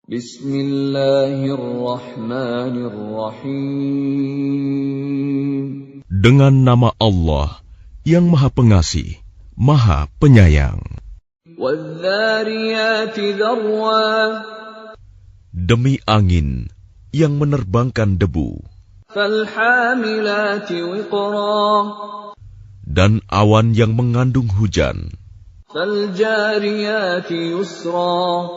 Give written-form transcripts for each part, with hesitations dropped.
Bismillahirrahmanirrahim. Dengan nama Allah yang Maha Pengasih, Maha Penyayang. Wadh-dhariyati dharwa. Demi angin yang menerbangkan debu, Falhamilati wiqra. dan awan yang mengandung hujan, Faljariyati yusra.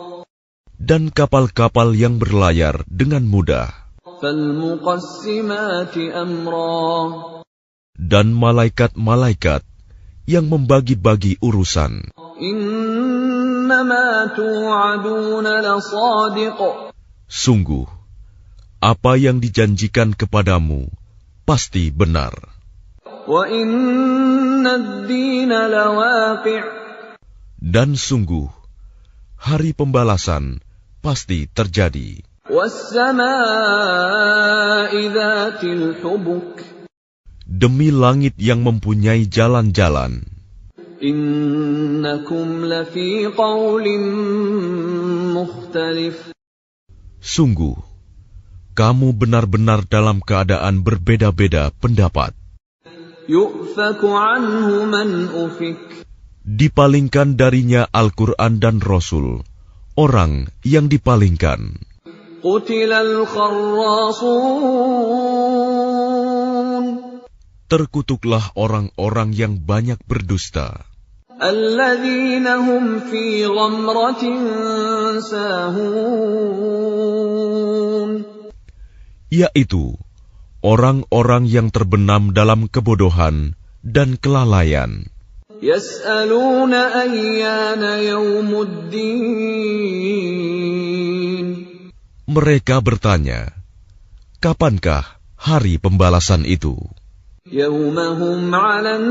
dan kapal-kapal yang berlayar dengan mudah, Falmuqassimati amra. dan malaikat-malaikat yang membagi-bagi urusan. Innama tu'aduna lasadiq. Sungguh, apa yang dijanjikan kepadamu pasti benar. Wa inna ad-dina lawaqi'. Dan sungguh, hari pembalasan pasti terjadi. Was-samaa'i dhatil hubuk. Demi langit yang mempunyai jalan-jalan, Innakum lafi qawlin mukhtalif. sungguh, kamu benar-benar dalam keadaan berbeda-beda pendapat. Yu'faku anhu man ufik. Dipalingkan darinya Al-Quran dan Rasul, orang yang dipalingkan. Qutilal kharrasun. Terkutuklah orang-orang yang banyak berdusta, Alladzina hum fi ghamratin sahun. yaitu orang-orang yang terbenam dalam kebodohan dan kelalaian. Yas'aluna ayyana yawmuddin. Mereka bertanya, kapankah hari pembalasan itu? Yawmahum 'alan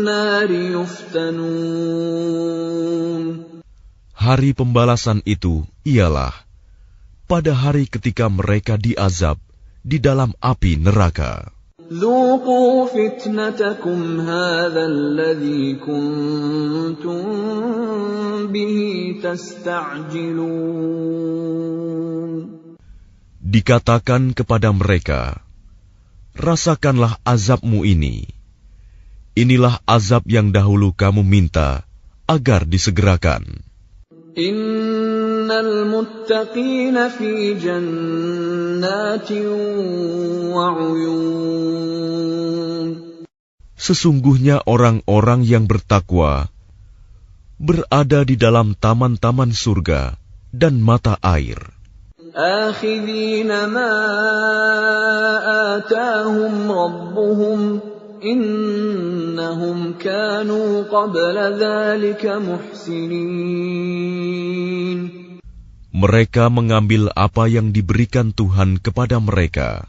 nari yuftanun. Hari pembalasan itu ialah pada hari ketika mereka diazab di dalam api neraka. Dhuqu fitnatakum hadha alladhi kuntum bihi tasta'jilun. Dikatakan kepada mereka, rasakanlah azabmu ini. Inilah azab yang dahulu kamu minta agar disegerakan. Innal muttaqina fi jannatin wa 'uyun. Sesungguhnya orang-orang yang bertakwa berada di dalam taman-taman surga dan mata air. Akhidhina ma atahum rabbuhum innahum kanu qabla dhalika muhsinin. Mereka mengambil apa yang diberikan Tuhan kepada mereka.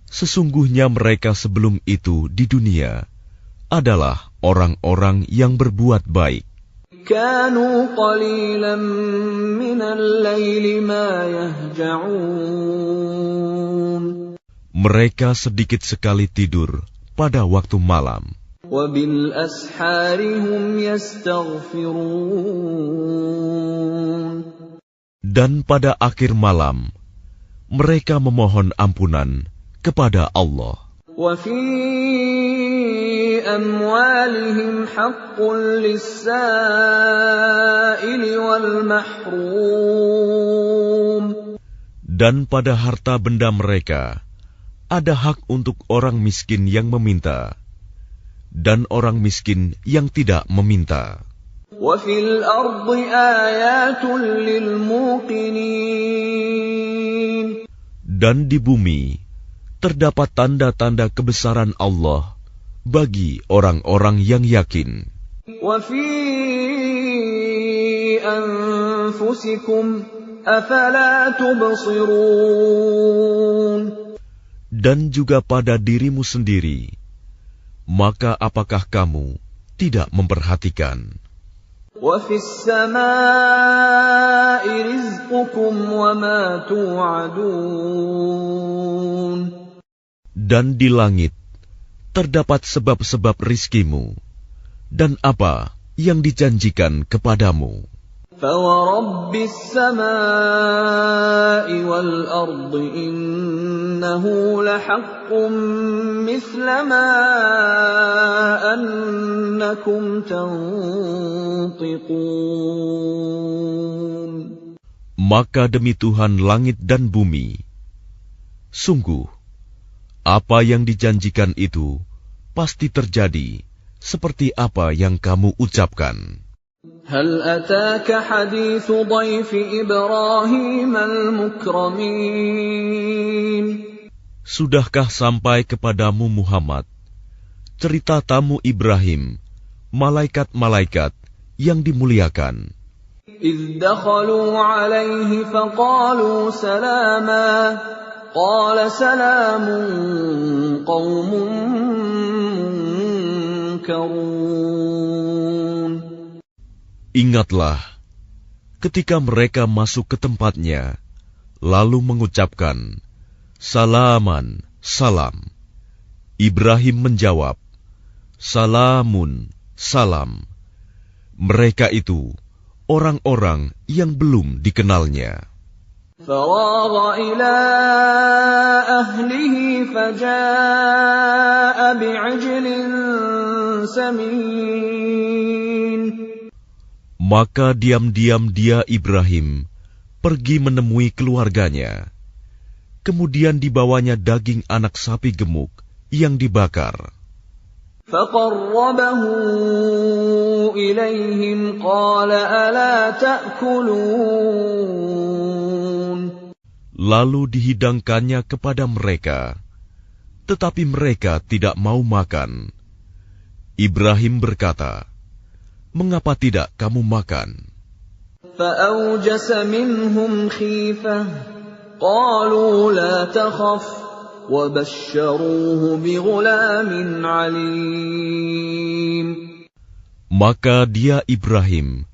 Sesungguhnya mereka sebelum itu di dunia adalah orang-orang yang berbuat baik. Kanu qalilan minal laili ma yahja'un. Mereka sedikit sekali tidur pada waktu malam, Wa bil ashari hum yastaghfirun. dan pada akhir malam mereka memohon ampunan kepada Allah. Wa fi amwalihim haqqun lis-sa'ili wal mahrum. Dan pada harta benda mereka ada hak untuk orang miskin yang meminta dan orang miskin yang tidak meminta. Wa fil ardi ayatun lil muqinin. Dan di bumi terdapat tanda-tanda kebesaran Allah bagi orang-orang yang yakin. Wa fi anfusikum afala tubsirun. Dan juga pada dirimu sendiri, maka apakah kamu tidak memperhatikan? Wa fis samaa'i rizqukum wa ma tu'adun. Dan di langit terdapat sebab-sebab rizkimu dan apa yang dijanjikan kepadamu. فورب السماء والأرض إنه لحق مثل ما أنكم تنطقون. Maka demi Tuhan langit dan bumi, sungguh, apa yang dijanjikan itu pasti terjadi seperti apa yang kamu ucapkan. هل أتاك حديث ضيف إبراهيم المكرمين. Sudahkah sampai kepadamu Muhammad cerita tamu Ibrahim, malaikat-malaikat yang dimuliakan? إذ دخلوا عليه فقالوا سلاما قال سلام قوم منكرون. Ingatlah, ketika mereka masuk ke tempatnya, lalu mengucapkan, Salaman, salam. Ibrahim menjawab, Salamun, salam. Mereka itu orang-orang yang belum dikenalnya. فراغ إلى أهله فجاء بعجل سمين. Maka diam-diam dia Ibrahim pergi menemui keluarganya. Kemudian dibawanya daging anak sapi gemuk yang dibakar. فقربه إليهم قال ألا تأكلون. Lalu dihidangkannya kepada mereka, tetapi mereka tidak mau makan. Ibrahim berkata, Mengapa tidak kamu makan? فأوجس منهم خيفة قالوا لا تخف وبشروه بغلام عليم. Maka dia Ibrahim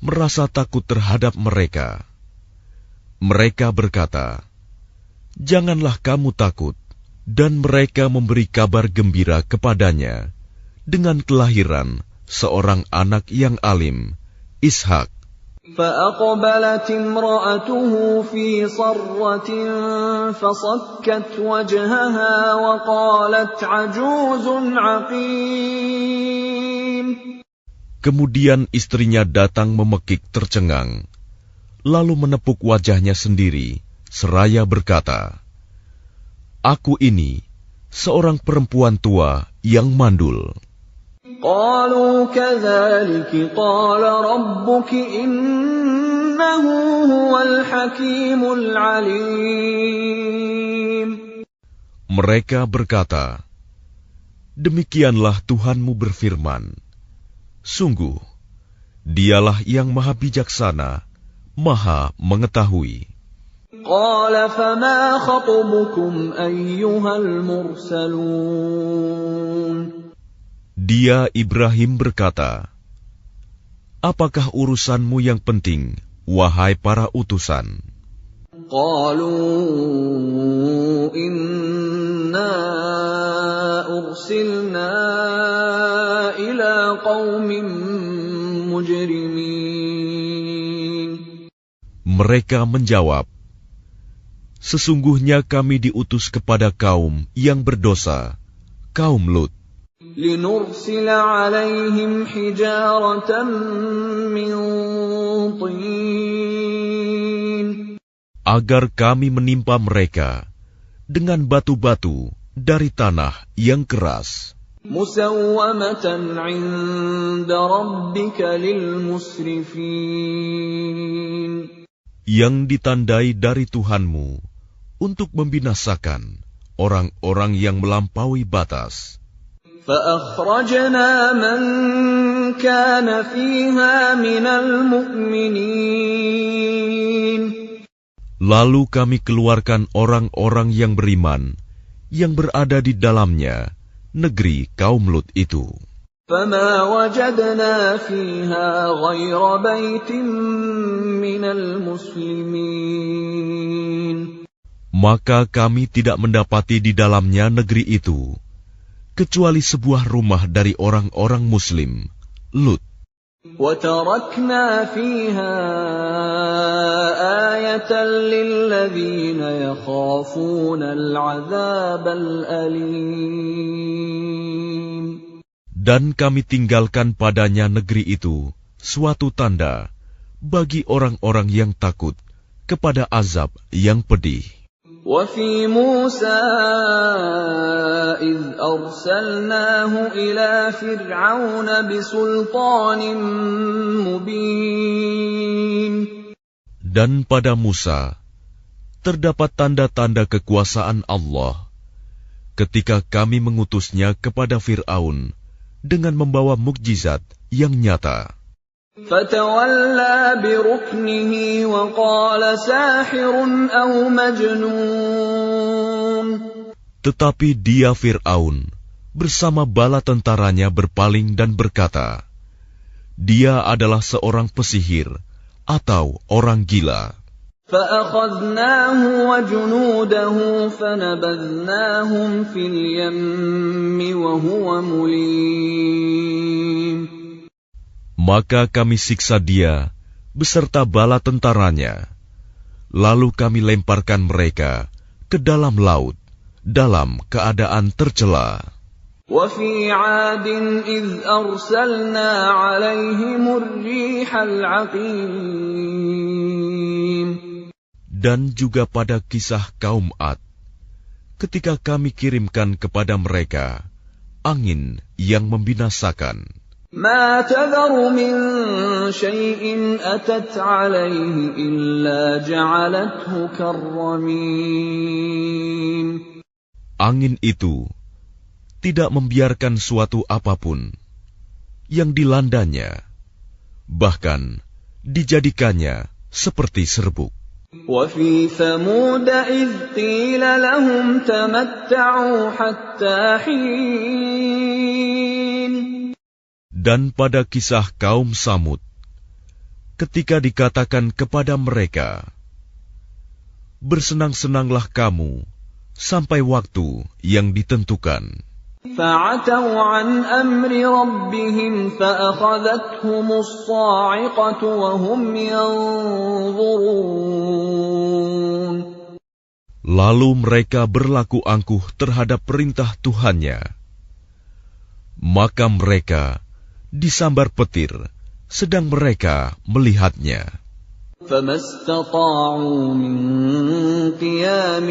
merasa takut terhadap mereka. Mereka berkata, Janganlah kamu takut, dan mereka memberi kabar gembira kepadanya dengan kelahiran seorang anak yang alim, Ishak. فأقبلت امرأته في صرة فصكت وجهها وقالت عجوز عقيم. Kemudian istrinya datang memekik tercengang, lalu menepuk wajahnya sendiri, seraya berkata, Aku ini seorang perempuan tua yang mandul. قالوا كذلك قال ربك إنه هو الحكيم العليم. Mereka berkata, Demikianlah Tuhanmu berfirman, Sungguh, Dialah yang maha bijaksana, maha mengetahui. قال فما خطبكم أيها المرسلون. Dia Ibrahim berkata, Apakah urusanmu yang penting, wahai para utusan? قالوا إنا أرسلنا إلى قوم مجرمين. Mereka menjawab, Sesungguhnya kami diutus kepada kaum yang berdosa, kaum Lut. لنرسل عليهم حجارة من طين. Agar kami menimpa mereka dengan batu-batu dari tanah yang keras. مسومة عند ربك للمسرفين. Yang ditandai dari Tuhanmu untuk membinasakan orang-orang yang melampaui batas. فأخرجنا من كان فيها من المؤمنين. Lalu kami keluarkan orang-orang yang beriman, yang berada di dalamnya, negeri kaum Lut itu. فما وجدنا فيها غير بيت من المسلمين. Maka kami tidak mendapati di dalamnya negeri itu, kecuali sebuah rumah dari orang-orang Muslim, Lut. وَتَرَكْنَا فِيهَا آيَةً لِّلَّذِينَ يَخَافُونَ الْعَذَابَ الْأَلِيمَ. Dan kami tinggalkan padanya negeri itu suatu tanda bagi orang-orang yang takut kepada azab yang pedih. وَفِي مُوسَىٰ إِذْ أَرْسَلْنَاهُ إِلَىٰ فِرْعَوْنَ بِسُلْطَانٍ مُّبِينٍ. Dan pada Musa terdapat tanda-tanda kekuasaan Allah ketika kami mengutusnya kepada Fir'aun dengan membawa mukjizat yang nyata. فَتَوَلَّىٰ بِرُكْنِهِ وَقَالَ سَاحِرٌ أَوْ مَجْنُونٌ. Tetapi dia Fir'aun bersama bala tentaranya berpaling dan berkata, dia adalah seorang pesihir atau orang gila. فَأَخَذْنَاهُ وَجُنُودَهُ فَنَبَذْنَاهُمْ فِي الْيَمِّ وَهُوَ مُلِيمٌ. Maka kami siksa dia beserta bala tentaranya, lalu kami lemparkan mereka ke dalam laut dalam keadaan tercela. وَفِي عَادٍ إِذْ أَرْسَلْنَا عَلَيْهِمُ الرِّيحَ الْعَقِيمَ. Dan juga pada kisah kaum Ad, ketika kami kirimkan kepada mereka angin yang membinasakan. مَا تَذَرُ مِن شَيْءٍ أَتَتْ عَلَيْهِ إِلَّا جَعَلَتْهُ كَالرَّمِيمِ. Angin itu tidak membiarkan suatu apapun yang dilandanya, bahkan dijadikannya seperti serbuk. وَفِي ثَمُودَ إِذْ قِيلَ لَهُمْ تَمَتَّعُوا حَتَّىٰ حِينٍ. Dan pada kisah kaum Samud, ketika dikatakan kepada mereka, bersenang-senanglah kamu sampai waktu yang ditentukan. فَعَتَوْا عَنْ أَمْرِ رَبِّهِمْ فَأَخَذَتْهُمُ الصَّاعِقَةُ وَهُمْ يَنظُرُونَ. Lalu mereka berlaku angkuh terhadap perintah Tuhannya. Maka mereka disambar petir, sedang mereka melihatnya. فَمَا اسْتَطَاعُوا مِنْ قِيَامٍ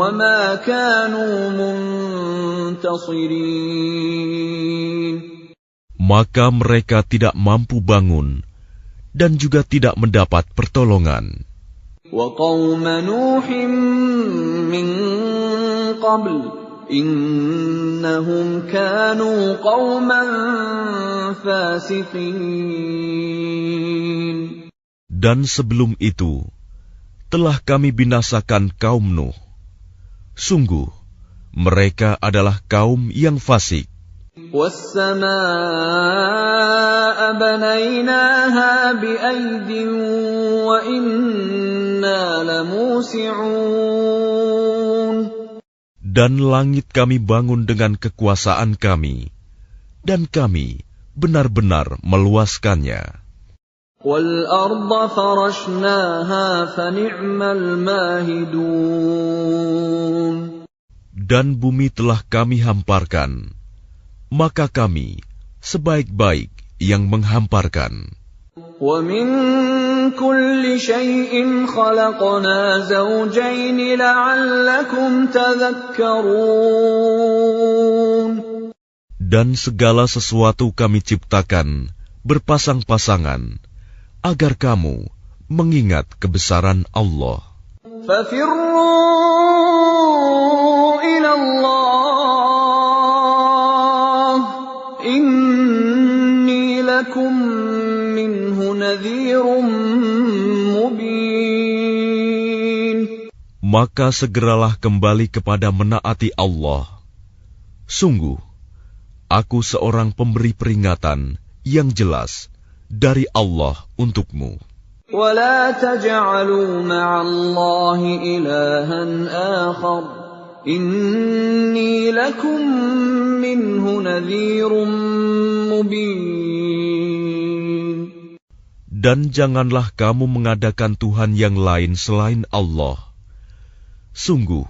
وَمَا كَانُوا مُنْتَصِرِينَ. Maka mereka tidak mampu bangun dan juga tidak mendapat pertolongan. وَقَوْمَ نُوحٍ مِّن قَبْلُ إِنَّهُمْ كَانُوا قَوْمًا فَاسِقِينَ. Dan sebelum itu, telah kami binasakan kaum Nuh. Sungguh, mereka adalah kaum yang fasik. وَالسَّمَاءَ بَنَيْنَاهَا بِأَيْدٍ وَإِنَّا لَمُوسِعُونَ. Dan langit kami bangun dengan kekuasaan kami, dan kami benar-benar meluaskannya. وَالْأَرْضَ فَرَشْنَاهَا فَنِعْمَ الْمَاهِدُونَ. Dan bumi telah kami hamparkan, maka kami sebaik-baik yang menghamparkan. وَمِن كُلِّ شَيْءٍ خَلَقْنَا زَوْجَيْنِ لَعَلَّكُمْ تَذَكَّرُونَ. Dan segala sesuatu kami ciptakan berpasang-pasangan, agar kamu mengingat kebesaran Allah. فَفِرُّوا إِلَى اللَّهِ إِنِّي لَكُمْ مِنْهُ نَذِيرٌ مُبِينٌ. Maka segeralah kembali kepada menaati Allah. Sungguh, aku seorang pemberi peringatan yang jelas dari Allah untukmu. وَلَا تَجْعَلُوا مَعَ اللَّهِ إِلَٰهًا آخَرَ إِنِّي لَكُمْ مِنْهُ نَذِيرٌ مُبِينٌ. Dan janganlah kamu mengadakan Tuhan yang lain selain Allah. Sungguh,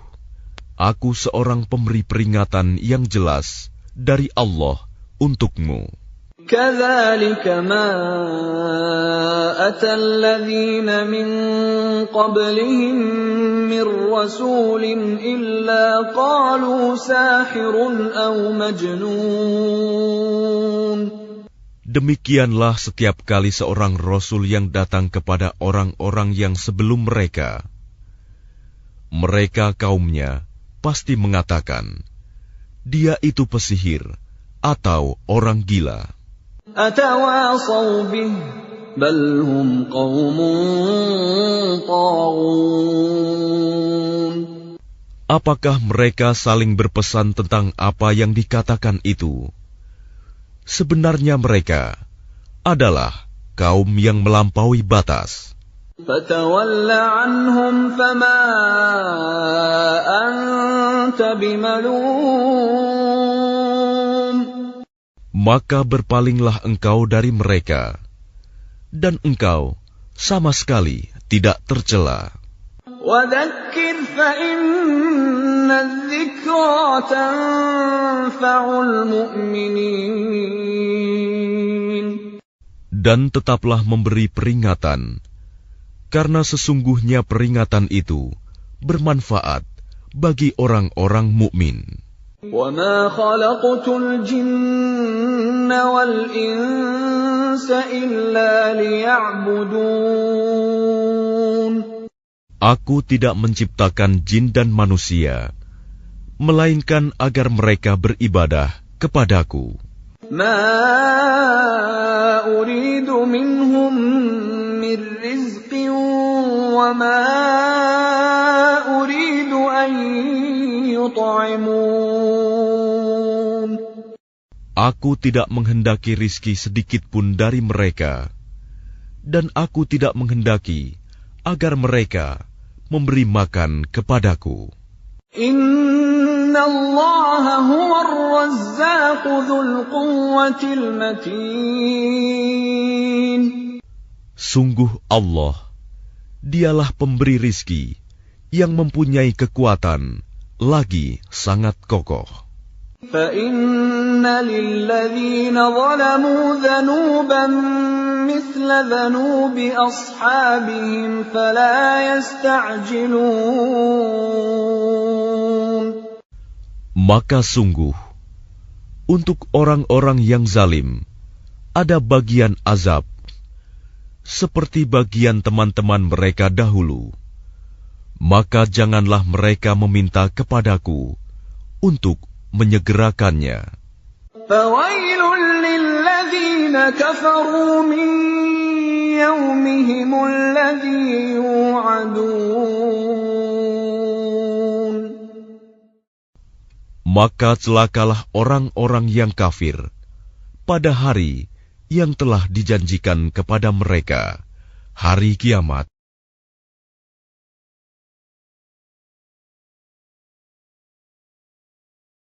aku seorang pemberi peringatan yang jelas dari Allah untukmu. كَذَلِكَ مَا أَتَى الَّذِينَ مِن قَبْلِهِم مِّن رَّسُولٍ إِلَّا قَالُوا سَاحِرٌ أَوْ مَجْنُونٌ. Demikianlah setiap kali seorang rasul yang datang kepada orang-orang yang sebelum mereka. Mereka kaumnya pasti mengatakan, dia itu pesihir atau orang gila. أَتَوَاصَوْا بِهِ بَلْ هُمْ قَوْمٌ طَاغُونَ. Apakah mereka saling berpesan tentang apa yang dikatakan itu? Sebenarnya mereka adalah kaum yang melampaui batas. فَتَوَلَّ عَنْهُمْ فَمَا أَنْتَ بِمَلُومٍ. Maka berpalinglah engkau dari mereka, dan engkau sama sekali tidak tercela. وَذَكِّرْ فَإِنَّ الذِّكْرَى تَنفَعُ الْمُؤْمِنِينَ. Dan tetaplah memberi peringatan, karena sesungguhnya peringatan itu bermanfaat bagi orang-orang mukmin. وَمَا خَلَقْتُ الْجِنَّ وَالْإِنسَ إِلَّا لِيَعْبُدُونَ. Aku tidak menciptakan jin dan manusia, melainkan agar mereka beribadah kepadaku. مَا أُرِيدُ مِنْهُمْ مِنْ رِزْقٍ وَمَا أُرِيدُ أَنْ يُطْعِمُونَ. Aku tidak menghendaki rizki sedikit pun dari mereka, dan aku tidak menghendaki agar mereka memberi makan kepadaku. Inna Allah huwa ar-razzaq dzul quwwatil matin. Sungguh Allah, dialah pemberi rizki yang mempunyai kekuatan lagi sangat kokoh. Fa inna lilladzina zalamu dzanuban mithla dzanubi ashabihim fala yasta'jilun. Maka sungguh, untuk orang-orang yang zalim, ada bagian azab, seperti bagian teman-teman mereka dahulu. Maka janganlah mereka meminta kepadaku untuk menyegerakannya. Fawailul lilladzina kafaru min yawmihimul ladzi yu'adun. Maka celakalah orang-orang yang kafir pada hari yang telah dijanjikan kepada mereka, hari kiamat.